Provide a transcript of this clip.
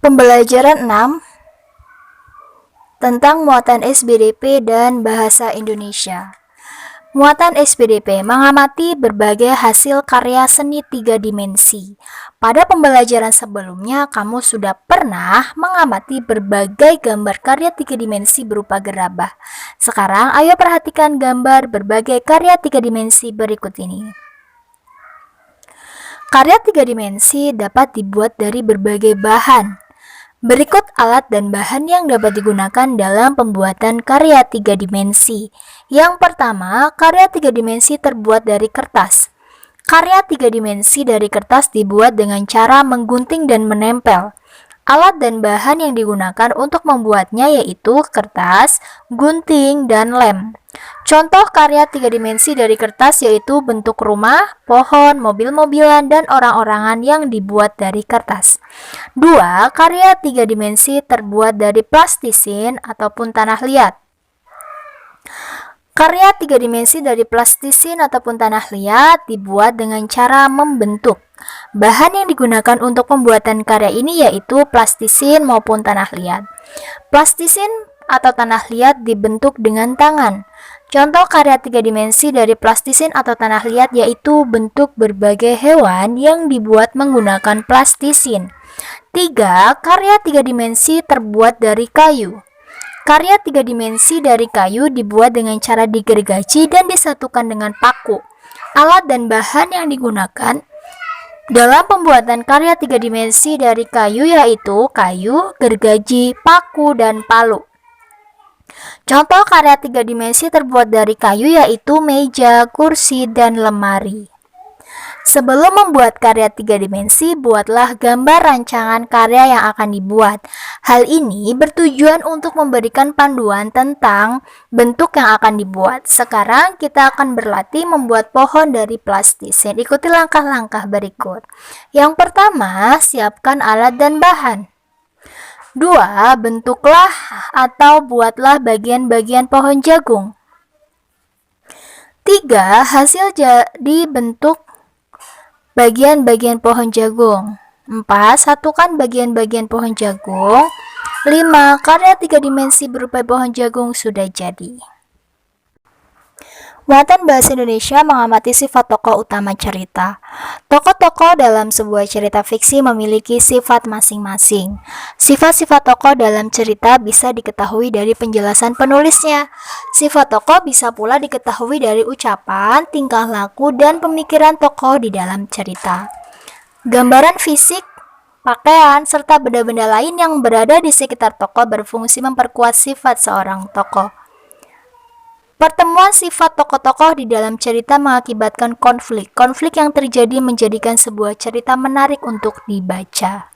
Pembelajaran 6 tentang muatan SBDP dan bahasa Indonesia. Muatan SBDP mengamati berbagai hasil karya seni 3 dimensi. Pada pembelajaran sebelumnya, kamu sudah pernah mengamati berbagai gambar karya 3 dimensi berupa gerabah. Sekarang, ayo perhatikan gambar berbagai karya 3 dimensi berikut ini. Karya 3 dimensi dapat dibuat dari berbagai bahan. Berikut alat dan bahan yang dapat digunakan dalam pembuatan karya 3 dimensi. Yang pertama, karya 3 dimensi terbuat dari kertas. Karya 3 dimensi dari kertas dibuat dengan cara menggunting dan menempel. Alat dan bahan yang digunakan untuk membuatnya yaitu kertas, gunting, dan lem. Contoh karya 3 dimensi dari kertas yaitu bentuk rumah, pohon, mobil-mobilan, dan orang-orangan yang dibuat dari kertas. 2. Karya 3 dimensi terbuat dari plastisin ataupun tanah liat. Karya 3 dimensi dari plastisin ataupun tanah liat dibuat dengan cara membentuk. Bahan yang digunakan untuk pembuatan karya ini yaitu plastisin maupun tanah liat. Plastisin atau tanah liat dibentuk dengan tangan. Contoh karya 3 dimensi dari plastisin atau tanah liat yaitu bentuk berbagai hewan yang dibuat menggunakan plastisin. 3. Karya 3 dimensi terbuat dari kayu. Karya 3 dimensi dari kayu dibuat dengan cara digergaji dan disatukan dengan paku. Alat dan bahan yang digunakan dalam pembuatan karya 3 dimensi dari kayu yaitu kayu, gergaji, paku, dan palu. Contoh karya 3 dimensi terbuat dari kayu yaitu meja, kursi, dan lemari. Sebelum membuat karya 3 dimensi, buatlah gambar rancangan karya yang akan dibuat. Hal ini bertujuan untuk memberikan panduan tentang bentuk yang akan dibuat. Sekarang kita akan berlatih membuat pohon dari plastisin. Ikuti langkah-langkah berikut. Yang pertama, siapkan alat dan bahan. 2. Bentuklah atau buatlah bagian-bagian pohon jagung. 3. Hasil jadi bentuk bagian-bagian pohon jagung. 4. Satukan bagian-bagian pohon jagung. 5. Karya 3 dimensi berupa pohon jagung sudah jadi. Muatan bahasa Indonesia mengamati sifat tokoh utama cerita. Tokoh-tokoh dalam sebuah cerita fiksi memiliki sifat masing-masing. Sifat-sifat tokoh dalam cerita bisa diketahui dari penjelasan penulisnya. Sifat tokoh bisa pula diketahui dari ucapan, tingkah laku, dan pemikiran tokoh di dalam cerita. Gambaran fisik, pakaian, serta benda-benda lain yang berada di sekitar tokoh berfungsi memperkuat sifat seorang tokoh. Pertemuan sifat tokoh-tokoh di dalam cerita mengakibatkan konflik. Konflik yang terjadi menjadikan sebuah cerita menarik untuk dibaca.